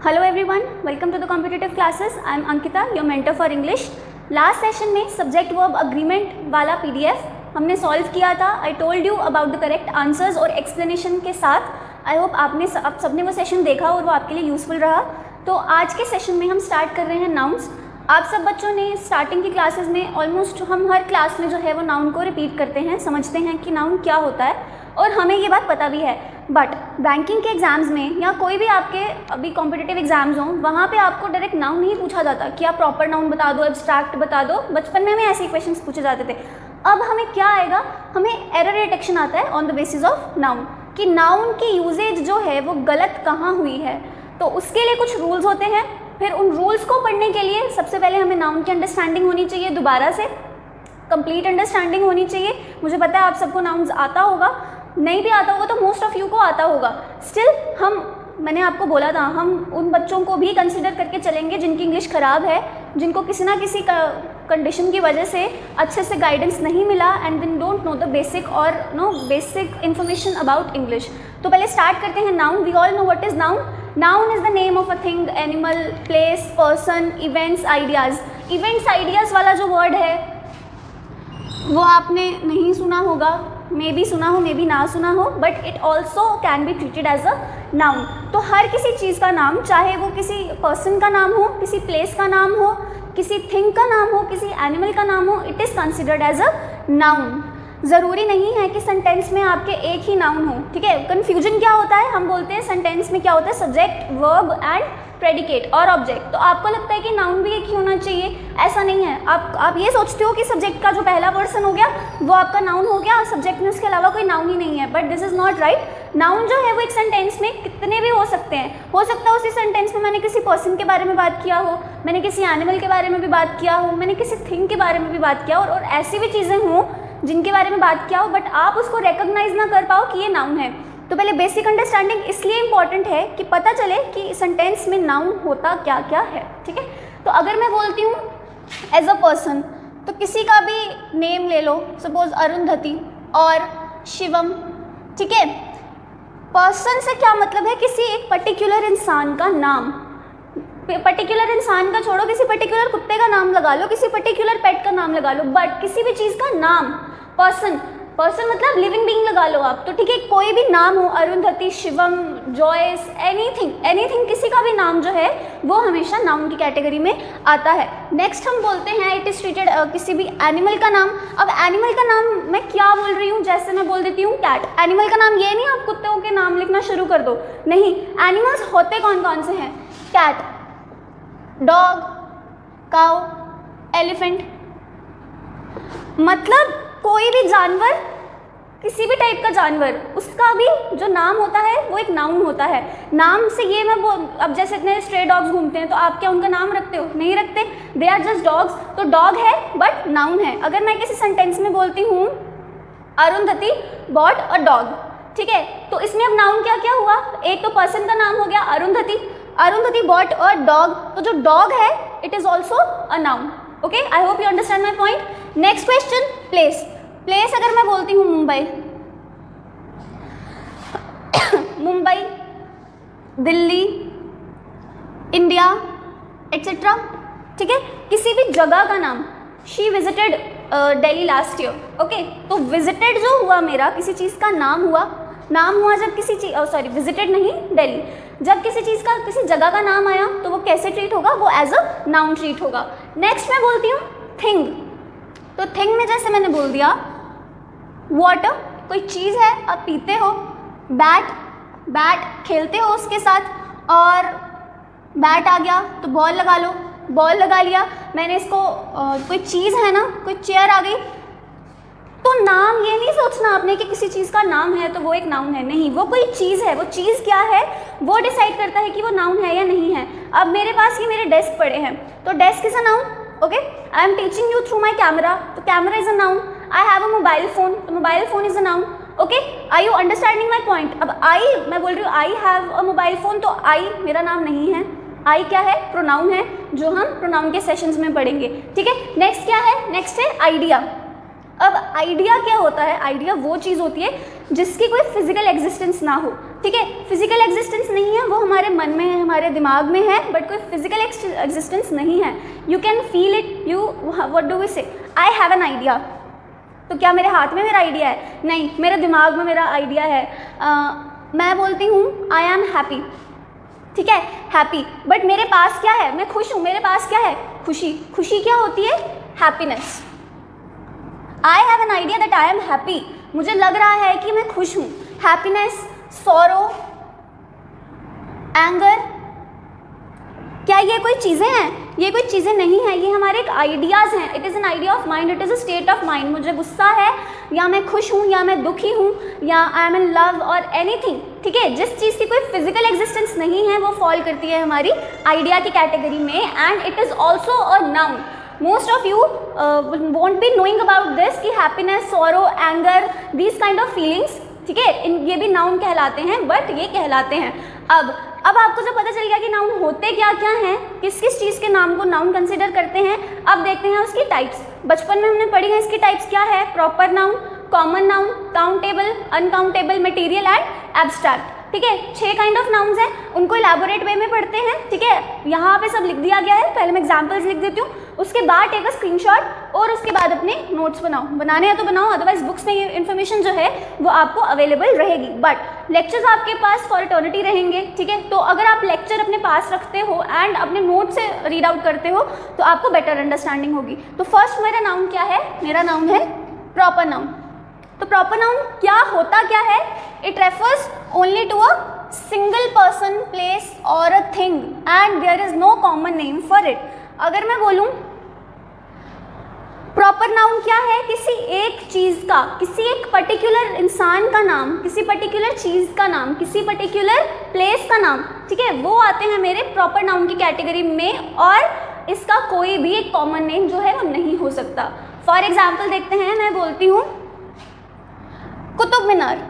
Hello everyone, welcome to the competitive classes. I am Ankita, your mentor for English. Last session में subject verb agreement वाला PDF हमने solve किया था। I told you about the correct answers और explanation के साथ। I hope आप सबने वो सेशन देखा और वो आपके लिए यूज़फुल रहा। तो आज के सेशन में हम स्टार्ट कर रहे हैं नाउन्स। आप सब बच्चों ने स्टार्टिंग की क्लासेस में ऑलमोस्ट हम हर क्लास में जो है वो नाउन को रिपीट करते हैं, समझते हैं कि नाउन क्या होता है और हमें ये बात पता भी है। बट बैंकिंग के एग्ज़ाम्स में या कोई भी आपके अभी कॉम्पिटिटिव एग्जाम्स हों, वहाँ पे आपको डायरेक्ट नाउन नहीं पूछा जाता कि आप प्रॉपर नाउन बता दो, एब्स्ट्रैक्ट बता दो। बचपन में हमें ऐसे ही क्वेश्चंस पूछे जाते थे। अब हमें क्या आएगा, हमें एरर डिटेक्शन आता है on the basis of noun, कि नाउन की यूजेज जो है वो गलत कहाँ हुई है। तो उसके लिए कुछ रूल्स होते हैं। फिर उन रूल्स को पढ़ने के लिए सबसे पहले हमें नाउन की अंडरस्टैंडिंग होनी चाहिए, दोबारा से कंप्लीट अंडरस्टैंडिंग होनी चाहिए। मुझे पता है आप सबको नाउन्स आता होगा, नहीं भी आता होगा तो मोस्ट ऑफ यू को आता होगा। स्टिल मैंने आपको बोला था, हम उन बच्चों को भी कंसिडर करके चलेंगे जिनकी इंग्लिश ख़राब है, जिनको किसी ना किसी कंडीशन की वजह से अच्छे से गाइडेंस नहीं मिला and then don't know the basic और बेसिक इन्फॉर्मेशन अबाउट इंग्लिश। तो पहले स्टार्ट करते हैं noun. We all know what is noun. Noun is the name of a thing, animal, place, person, events, ideas. Events ideas वाला जो word है वो आपने नहीं सुना होगा, मे बी सुना हो, मे बी ना सुना हो, but it also can be treated as a noun. तो हर किसी चीज़ का नाम, चाहे वो किसी पर्सन का नाम हो, किसी प्लेस का नाम हो, किसी थिंग का नाम हो, किसी एनिमल का नाम हो, it is considered as a noun. ज़रूरी नहीं है कि सेंटेंस में आपके एक ही नाउन हो, ठीक है। कन्फ्यूजन क्या होता है, हम बोलते हैं सेंटेंस में क्या होता है, सब्जेक्ट, वर्ब एंड प्रेडिकेट और ऑब्जेक्ट। तो आपको लगता है कि नाउन भी एक ही होना चाहिए, ऐसा नहीं है। आप ये सोचते हो कि सब्जेक्ट का जो पहला पर्सन हो गया वो आपका नाउन हो गया, सब्जेक्ट में उसके अलावा कोई नाउन ही नहीं है, but this is not right. Noun जो है वो एक सेंटेंस में कितने भी हो सकते हैं। हो सकता है उसी सेंटेंस में मैंने किसी पर्सन के बारे में बात किया हो, मैंने किसी एनिमल के बारे में भी बात किया हो, मैंने किसी थिंग के बारे में भी बात किया हो, और ऐसी भी चीज़ें हों जिनके बारे में बात किया हो बट आप उसको रिकॉग्नाइज ना कर पाओ कि ये नाउन है। तो पहले बेसिक अंडरस्टैंडिंग इसलिए इंपॉर्टेंट है कि पता चले कि सेंटेंस में नाउन होता क्या क्या है, ठीक है। तो अगर मैं बोलती हूँ एज अ पर्सन, तो किसी का भी नेम ले लो, सपोज अरुंधति और शिवम, ठीक है। पर्सन से क्या मतलब है, किसी एक पर्टिकुलर इंसान का नाम। पर्टिकुलर इंसान का छोड़ो, किसी पर्टिकुलर कुत्ते का नाम लगा लो, किसी पर्टिकुलर पेट का नाम लगा लो, बट किसी भी चीज़ का नाम, पर्सन, पर्सन मतलब लिविंग बीइंग लगा लो आप, तो ठीक है। कोई भी नाम हो, अरुंधति, शिवम, जॉयस, एनीथिंग, किसी का भी नाम जो है वो हमेशा नाउन की कैटेगरी में आता है। नेक्स्ट हम बोलते हैं इट इज़ ट्रीटेड, किसी भी एनिमल का नाम। अब एनिमल का नाम मैं क्या बोल रही हूँ, जैसे मैं बोल देती हूँ कैट। एनिमल का नाम ये नहीं आप कुत्तों के नाम लिखना शुरू कर दो, नहीं। एनिमल्स होते कौन कौन से हैं, कैट, डॉग, काउ, एलिफेंट। मतलब कोई भी जानवर, किसी भी टाइप का जानवर, उसका भी जो नाम होता है वो एक नाउन होता है। नाम से ये मैं अब जैसे इतने स्ट्रे डॉग्स घूमते हैं तो आप क्या उनका नाम रखते हो, नहीं रखते, दे आर जस्ट डॉग्स। तो डॉग है बट नाउन है। अगर मैं किसी सेंटेंस में बोलती हूँ अरुंधति बॉट अ डॉग, ठीक है, तो इसमें अब नाउन क्या क्या हुआ, एक तो पर्सन का नाम हो गया Arundhati, Arundhati bought a dog, तो जो डॉग है it is also a noun. Okay, I hope you understand my point. Next question, place. Place अगर मैं बोलती हूँ मुंबई, मुंबई, दिल्ली, इंडिया, एट्सेट्रा, ठीक है, किसी भी जगह का नाम। She visited Delhi last year, okay. तो विजिटेड जो हुआ मेरा, किसी चीज़ का नाम हुआ, नाम हुआ जब किसी चीज़, सॉरी विजिटेड नहीं, दिल्ली, जब किसी चीज़ का, किसी जगह का नाम आया तो वो कैसे ट्रीट होगा, वो एज अ नाउन ट्रीट होगा। नेक्स्ट मैं बोलती हूँ थिंग। तो थिंग में जैसे मैंने बोल दिया वाटर, कोई चीज़ है, आप पीते हो। बैट, बैट खेलते हो उसके साथ, और बैट आ गया तो बॉल लगा लो, बॉल लगा लिया मैंने इसको, कोई चीज़ है ना, कोई चेयर आ गई। तो नाम ये नहीं सोचना आपने कि किसी चीज़ का नाम है तो वो एक नाउन है, नहीं, वो कोई चीज़ है। वो चीज़ क्या है वो डिसाइड करता है कि वो नाउन है या नहीं है। अब मेरे पास ये मेरे डेस्क पड़े हैं, तो desk is a noun, okay. I am teaching you through my camera, तो camera is a noun. I have a mobile phone, तो mobile phone is a noun, okay. Are you understanding my point. अब I, मैं बोल रही हूँ I have a mobile phone, तो I मेरा नाम नहीं है। आई क्या है, प्रोनाउन है, जो हम प्रोनाउन के सेशंस में पढ़ेंगे, ठीक है। नेक्स्ट क्या है, नेक्स्ट है आइडिया। अब आइडिया क्या होता है, आइडिया वो चीज़ होती है जिसकी कोई फिजिकल एग्जिस्टेंस ना हो। ठीक है, फिजिकल एग्जिस्टेंस नहीं है, वो हमारे मन में है, हमारे दिमाग में है, बट कोई फिजिकल एग्जिस्टेंस नहीं है. You can feel it, you what do we say, I have an idea. तो क्या मेरे हाथ में मेरा आइडिया है? नहीं, मेरे दिमाग में मेरा आइडिया है. मैं बोलती हूँ आई एम हैप्पी, ठीक है, हैप्पी, बट मेरे पास क्या है? मैं खुश हूँ, मेरे पास क्या है? खुशी. खुशी क्या होती है? Happiness. I have an idea that I am happy, मुझे लग रहा है कि मैं खुश हूँ. हैप्पीनेस, सॉरो, एंगर, क्या ये कोई चीज़ें हैं? ये कोई चीज़ें नहीं हैं, ये हमारे एक आइडियाज़ हैं. It is an idea of mind, it is a state of mind. मुझे गुस्सा है, या मैं खुश हूँ, या मैं दुखी हूँ, या आई एम इन लव और एनीथिंग. ठीक है, जिस चीज़ की कोई फिजिकल एग्जिस्टेंस नहीं है वो फॉल करती है हमारी आइडिया की कैटेगरी में. And it is also a noun. Most of you won't be knowing about this कि happiness, sorrow, anger, these kind of feelings, ठीक है, ये भी नाउन कहलाते हैं, बट ये कहलाते हैं. अब आपको जब पता चल गया कि नाउन होते क्या क्या हैं, किस किस चीज़ के नाम को नाउन कंसिडर करते हैं, अब देखते हैं उसकी टाइप्स. बचपन में हमने पढ़ी है इसकी टाइप्स क्या है? Proper noun, common noun, countable, uncountable, material and abstract. ठीक है, 6 काइंड ऑफ नाउन्स हैं, उनको इलैबोरेट वे में पढ़ते हैं. ठीक है, यहाँ पे सब लिख दिया गया है, पहले मैं एग्जाम्पल्स लिख देती हूँ, उसके बाद टेक अ स्क्रीनशॉट और उसके बाद अपने नोट्स बनाओ. बनाने हैं तो बनाओ, अदरवाइज बुक्स में ये इन्फॉर्मेशन जो है वो आपको अवेलेबल रहेगी. बट लेक्चर्स आपके पास फॉर इटर्निटी रहेंगे. ठीक है, तो अगर आप लेक्चर अपने पास रखते हो एंड अपने नोट से रीड आउट करते हो तो आपको बेटर अंडरस्टैंडिंग होगी. तो फर्स्ट मेरा नाउन क्या है? मेरा नाउन है प्रॉपर नाउन. तो प्रॉपर नाउन क्या होता क्या है? It refers only to a single person, place और a thing and there is no common name for it. अगर मैं बोलूं प्रॉपर नाउन क्या है? किसी एक चीज़ का, किसी एक पर्टिकुलर इंसान का नाम, किसी पर्टिकुलर चीज़ का नाम, किसी पर्टिकुलर प्लेस का नाम. ठीक है, वो आते हैं मेरे प्रॉपर नाउन की कैटेगरी में और इसका कोई भी एक कॉमन नेम जो है वो नहीं हो सकता. फॉर एग्जाम्पल देखते हैं, मैं बोलती हूँ कुतुब मीनार.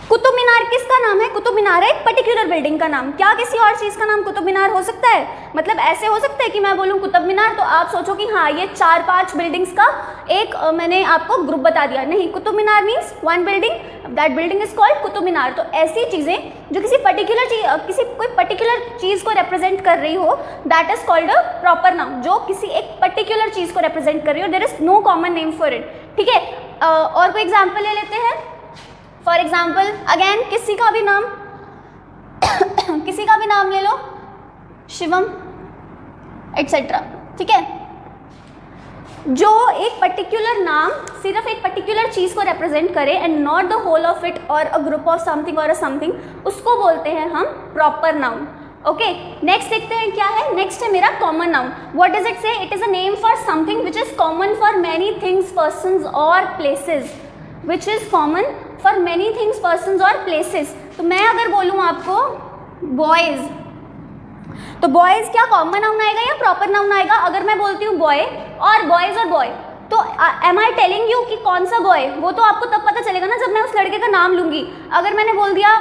कुतुब मीनार किसका नाम है? कुतुब मीनार है एक पर्टिकुलर बिल्डिंग का नाम. क्या किसी और चीज़ का नाम कुतुब मीनार हो सकता है? मतलब ऐसे हो सकता है कि मैं बोलूँ कुतुब मीनार तो आप सोचो कि हाँ ये 4-5 बिल्डिंग्स का एक मैंने आपको ग्रुप बता दिया. नहीं, Qutub Minar means one building, that building is called Qutub Minar. तो ऐसी चीज़ें जो किसी पर्टिकुलर चीज़, कोई पर्टिकुलर चीज़ को रिप्रेजेंट कर रही हो, that is called a proper noun. जो किसी एक पर्टिकुलर चीज़ को रिप्रेजेंट कर रही हो, there is no common name for it. ठीक है, और कोई एग्जाम्पल ले लेते हैं. फॉर एग्जाम्पल अगेन किसी का भी नाम किसी का भी नाम ले लो, शिवम एटसेट्रा. ठीक है, जो एक पर्टिकुलर नाम सिर्फ एक पर्टिकुलर चीज़ को रिप्रेजेंट करे and not the whole of it और अ ग्रुप ऑफ समथिंग और अ समथिंग, उसको बोलते हैं हम प्रॉपर नाउन. ओके, नेक्स्ट देखते हैं क्या है. नेक्स्ट है मेरा common noun. What does it say? It is a name for something which is common for many things, persons और places. Which is common for many things, persons और places. तो मैं अगर बोलूँ आपको बॉयज़, तो बॉयज़ क्या कॉमन नाउन आएगा या प्रॉपर नाउन आएगा? अगर मैं बोलती हूँ बॉय और बॉयज़ और बॉय, तो एम आई टेलिंग यू कि कौन सा बॉय? वो तो आपको तब पता चलेगा ना जब मैं उस लड़के का नाम लूँगी. अगर मैंने बोल दिया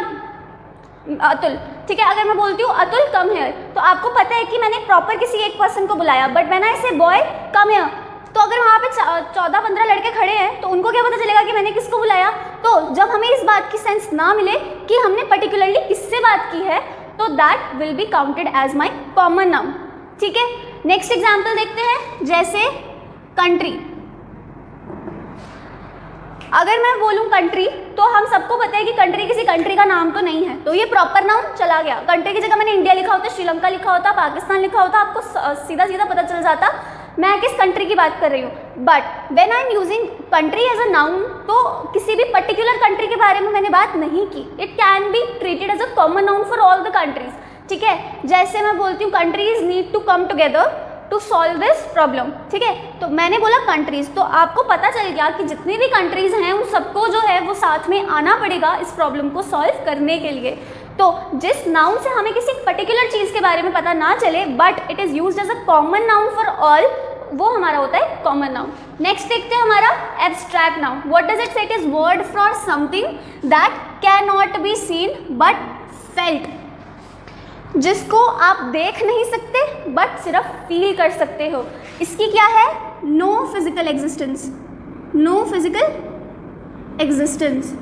अतुल, ठीक है, अगर मैं बोलती हूँ अतुल कम हियर, तो आपको पता है कि मैंने प्रॉपर किसी एक पर्सन को बुलाया. बट व्हेन आई से बॉय कम हियर, तो अगर वहाँ पे 14-15 लड़के खड़े हैं तो उनको क्या पता चलेगा कि मैंने किसको बुलाया? तो जब हमें इस बात की सेंस ना मिले कि हमने पर्टिकुलरली किससे बात की है, तो that will be counted as my common noun. ठीक है, नेक्स्ट एग्जाम्पल देखते हैं, जैसे कंट्री. अगर मैं बोलूँ कंट्री, तो हम सबको पता है कि कंट्री किसी कंट्री का नाम तो नहीं है, तो ये प्रॉपर नाउन चला गया. कंट्री की जगह मैंने इंडिया लिखा होता, श्रीलंका लिखा होता, पाकिस्तान लिखा होता, आपको सीधा सीधा पता चल जाता मैं किस कंट्री की बात कर रही हूँ. But when I am using country as a noun, तो किसी भी पर्टिकुलर कंट्री के बारे में मैंने बात नहीं की. It can be treated as a common noun for all the countries. ठीक है, जैसे मैं बोलती हूँ countries need to come together to solve this problem. ठीक है, तो मैंने बोला कंट्रीज, तो आपको पता चल गया कि जितनी भी कंट्रीज हैं उन सबको जो है वो साथ में आना पड़ेगा इस प्रॉब्लम को सॉल्व करने के लिए. तो जिस नाउन से हमें किसी पर्टिकुलर चीज़ के बारे में पता ना चले but it is used as a common noun for all, वो हमारा होता है कॉमन नाउन. नेक्स्ट देखते हैं हमारा abstract noun. What does it say? It is word for something that can not be seen but felt. जिसको आप देख नहीं सकते बट सिर्फ फील कर सकते हो. इसकी क्या है? No physical existence. No physical existence.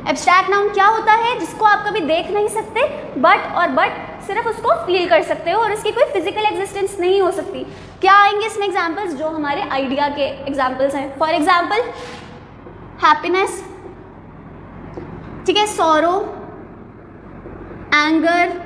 Abstract noun क्या होता है? जिसको आप कभी देख नहीं सकते बट सिर्फ उसको फील कर सकते हो और उसकी कोई फिजिकल एग्जिस्टेंस नहीं हो सकती। क्या आएंगे इसमें एग्जाम्पल्स? जो हमारे आइडिया के एग्जाम्पल्स हैं। फॉर एग्जाम्पल हैप्पीनेस, ठीक है, सॉरो, एंगर,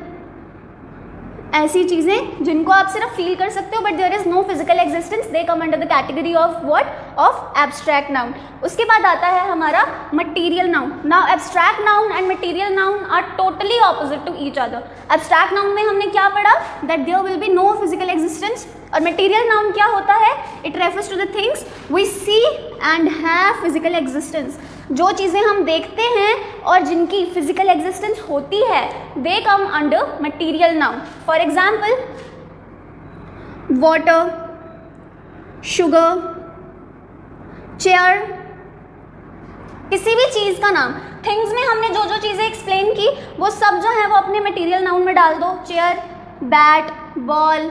ऐसी चीज़ें जिनको आप सिर्फ फील कर सकते हो but there is no physical existence, they come under the category of what? Of abstract noun. उसके बाद आता है हमारा material noun. Now abstract noun and material noun are totally opposite to each other. Abstract noun में हमने क्या पढ़ा? That there will be no physical existence. और मटीरियल नाउन क्या होता है? It refers to the things we see and have physical existence. जो चीज़ें हम देखते हैं और जिनकी फिजिकल एग्जिस्टेंस होती है, they come under material noun. For example water, sugar, chair, किसी भी चीज़ का नाम। थिंग्स में हमने जो जो चीज़ें एक्सप्लेन की वो सब जो है वो अपने मटीरियल नाउन में डाल दो। Chair, bat, ball,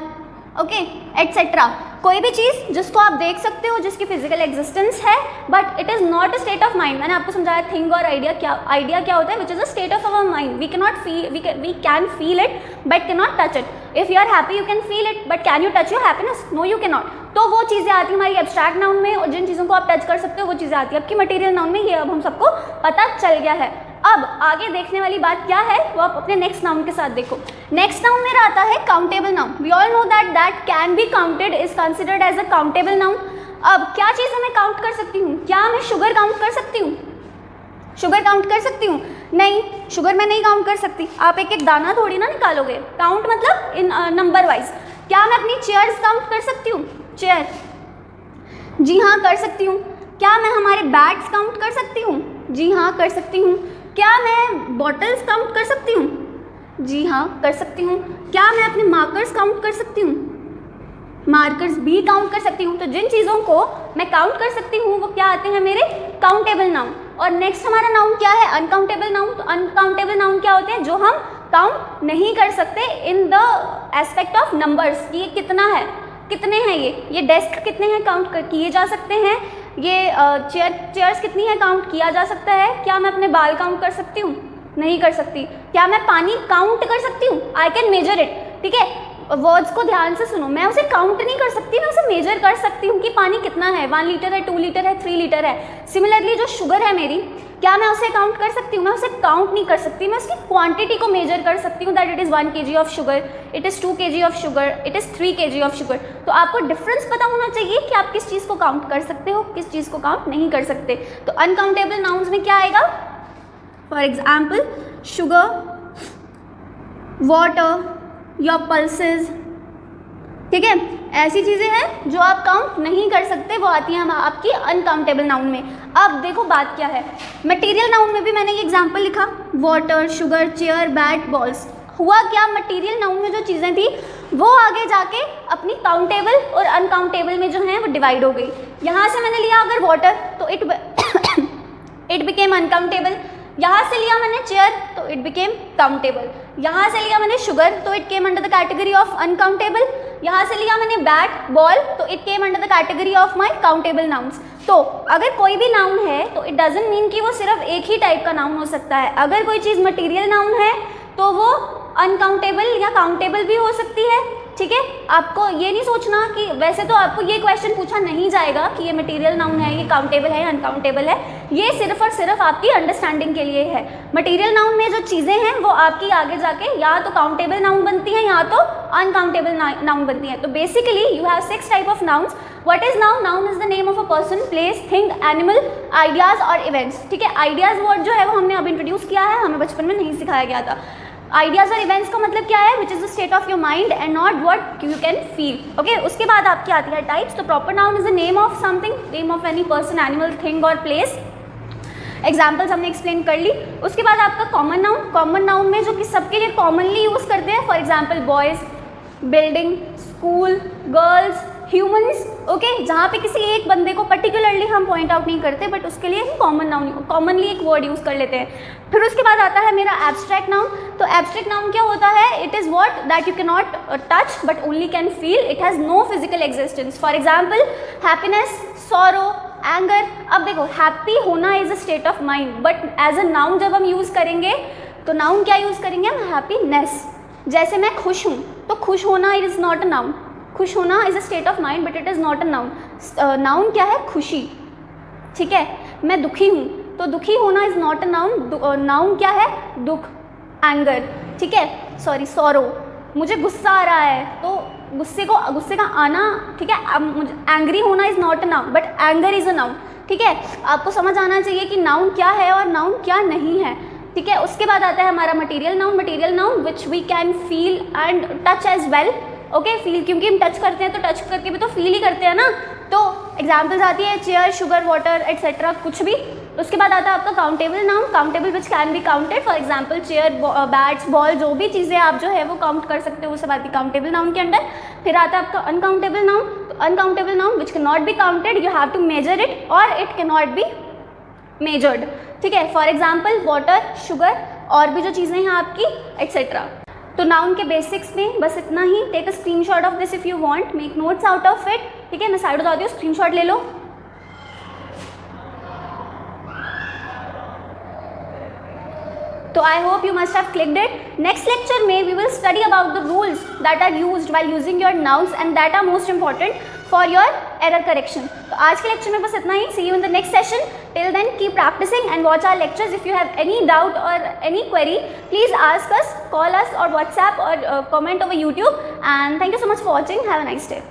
okay, etcetera. कोई भी चीज़ जिसको आप देख सकते हो, जिसकी फिजिकल एग्जिस्टेंस है but it is not a state of mind. मैंने आपको समझाया थिंग और आइडिया क्या होता है, which is a state of our mind. We can feel it but can not touch it. If you are happy you can feel it but can you touch your happiness? No you can not. तो वो चीज़ें आती हैं हमारी abstract noun में और जिन चीज़ों को आप टच कर सकते हो वो चीज़ें आती है आपकी मटीरियल नाउन में। ये अब हम सबको पता चल गया है। अब आगे देखने वाली बात क्या है वो आप अपने नेक्स्ट नाउन के साथ देखो। नेक्स्ट नाउन मेरा आता है countable noun. We all know that can be counted is considered as a countable noun. अब क्या चीज़ें मैं काउंट कर सकती हूँ? क्या मैं शुगर काउंट कर सकती हूँ? शुगर काउंट कर सकती हूँ? नहीं, शुगर मैं नहीं काउंट कर सकती। आप एक एक दाना थोड़ी ना निकालोगे। काउंट मतलब इन नंबर वाइज। क्या मैं अपनी चेयर्स काउंट कर सकती हूँ? चेयर, जी हाँ कर सकती हूँ। क्या मैं हमारे बैग्स काउंट कर सकती हूँ? जी हाँ कर सकती हूँ। क्या मैं बॉटल्स काउंट कर सकती हूँ? जी हाँ कर सकती हूँ। क्या मैं अपने मार्कर्स काउंट कर सकती हूँ? मार्कर्स भी काउंट कर सकती हूँ। तो जिन चीज़ों को मैं काउंट कर सकती हूँ वो क्या आते हैं मेरे काउंटेबल नाउन। और नेक्स्ट हमारा नाउन क्या है? Uncountable noun. तो अनकाउंटेबल नाउन क्या होते हैं? जो हम काउंट नहीं कर सकते in the aspect of numbers. ये कितना है, कितने हैं, ये डेस्क कितने हैं काउंट किए जा सकते हैं। ये चेयर्स कितनी है काउंट किया जा सकता है। क्या मैं अपने बाल काउंट कर सकती हूँ? नहीं कर सकती। क्या मैं पानी काउंट कर सकती हूँ? I can measure it. ठीक है, वर्ड्स को ध्यान से सुनो। मैं उसे काउंट नहीं कर सकती, मैं उसे मेजर कर सकती हूँ कि पानी कितना है, 1 लीटर है, 2 लीटर है, 3 लीटर है। सिमिलरली जो शुगर है मेरी, क्या मैं उसे काउंट कर सकती हूँ? मैं उसे काउंट नहीं कर सकती, मैं उसकी क्वांटिटी को मेजर कर सकती हूँ। That it is 1 kg of sugar, it is 2 kg of sugar, it is 3 kg of sugar. तो आपको डिफरेंस पता होना चाहिए कि आप किस चीज़ को काउंट कर सकते हो, किस चीज़ को काउंट नहीं कर सकते। तो अनकाउंटेबल नाउन्स में क्या आएगा? For example sugar, water, your pulses. ठीक है, ऐसी चीज़ें हैं जो आप काउंट नहीं कर सकते, वो आती हैं आपकी अनकाउंटेबल नाउन में। अब देखो बात क्या है, मटेरियल नाउन में भी मैंने ये एग्जांपल लिखा, water, sugar, chair, bat, balls. हुआ क्या, मटेरियल नाउन में जो चीज़ें थी वो आगे जाके अपनी काउंटेबल और अनकाउंटेबल में जो है वो डिवाइड हो गई। यहाँ से मैंने लिया अगर वाटर तो इट बिकेम अनकाउंटेबल। यहाँ से लिया मैंने चेयर तो इट बिकेम काउंटेबल। यहाँ से लिया मैंने शुगर तो it came under the category of uncountable. यहाँ से लिया मैंने बैट, बॉल तो it came under the category of my countable nouns. तो अगर कोई भी नाउन है तो इट डजंट मीन कि वो सिर्फ एक ही टाइप का नाउन हो सकता है। अगर कोई चीज़ मटीरियल नाउन है तो वो अनकाउंटेबल या काउंटेबल भी हो सकती है। ठीक है, आपको ये नहीं सोचना कि वैसे तो आपको ये क्वेश्चन पूछा नहीं जाएगा कि ये मटेरियल नाउन है, ये काउंटेबल है, अनकाउंटेबल है। ये सिर्फ और सिर्फ आपकी अंडरस्टैंडिंग के लिए है। मटेरियल नाउन में जो चीज़ें हैं वो आपकी आगे जाके या तो काउंटेबल नाउन बनती हैं या तो अनकाउंटेबल नाउन बनती हैं। तो basically you have 6 type of nouns. What is noun? Noun is the name of a person, place, thing, animal, ideas और इवेंट्स। ठीक है, आइडियाज वर्ड जो है वो हमने अब इंट्रोड्यूस किया है, हमें बचपन में नहीं सिखाया गया था। आइडियाज और इवेंट्स का मतलब क्या है? Which is the state of your mind and not what you can feel. Okay, उसके बाद आपकी आती है टाइप्स। तो proper noun is the name of something, name of any person, animal, thing और प्लेस। एग्जाम्पल्स हमने एक्सप्लेन कर ली। उसके बाद आपका कॉमन नाउन। कॉमन नाउन में जो कि सबके लिए कॉमनली यूज करते हैं, for example boys, building, school, girls, humans. Okay, जहाँ पे किसी एक बंदे को पर्टिकुलरली हम पॉइंट आउट नहीं करते बट उसके लिए ही कॉमन नाउन, कॉमनली एक वर्ड यूज़ कर लेते हैं। फिर उसके बाद आता है मेरा एब्स्ट्रैक्ट नाउन। तो एब्स्ट्रैक्ट नाउन क्या होता है? It is what that you can not touch but only can feel, it has no physical existence. For example happiness, sorrow, anger, अब देखो हैप्पी होना is a state of mind, but as a noun जब हम use करेंगे तो noun क्या use करेंगे हम, हैप्पीनेस। जैसे मैं खुश हूँ तो खुश होना इज नॉट अ नाउन, खुश होना is a state of mind but it is not a noun. Noun क्या है, खुशी, ठीक है। मैं दुखी हूँ तो दुखी होना is not a noun, noun क्या है, दुख, एंगर, ठीक है, सॉरी सॉरो। मुझे गुस्सा आ रहा है तो गुस्से का आना, ठीक है। अब मुझे एंग्री होना is not a noun but anger is a noun, ठीक है। आपको समझ आना चाहिए कि नाउन क्या है और नाउन क्या नहीं है, ठीक है। उसके बाद आता है हमारा material noun which we can feel and touch as well, okay. Feel क्योंकि हम टच करते हैं तो टच करके भी तो फील ही करते हैं ना, तो एग्जाम्पल्स आती है चेयर, शुगर, वाटर एट्सेट्रा, कुछ भी। उसके बाद आता है आपका countable noun, countable which can be counted, for example chair, bats, ball, जो भी चीज़ें आप जो है वो काउंट कर सकते हो, वो सब आती है काउंटेबल नाउन के अंडर। फिर आता है आपका अनकाउंटेबल नाउन, तो uncountable noun which can not be counted, you have to measure it और it can not be measured, ठीक है। फॉर एग्जाम्पल वाटर, शुगर, और भी जो चीज़ें हैं आपकी एट्सेट्रा। तो नाउन के बेसिक्स में बस इतना ही। Take a screenshot of this if you want, make notes out of it, ठीक है। मैं साइड हो जाती हूँ, स्क्रीनशॉट ले लो। तो I hope you must have clicked it. Next lecture में we will study about the rules that are used while using your nouns and that are most important for your error correction. तो आज के lecture में बस इतना ही। See you in the next session. Till then keep practising and watch our lectures. If you have any doubt or any query, please ask us, call us or WhatsApp or comment over YouTube. And thank you so much for watching. Have a nice day.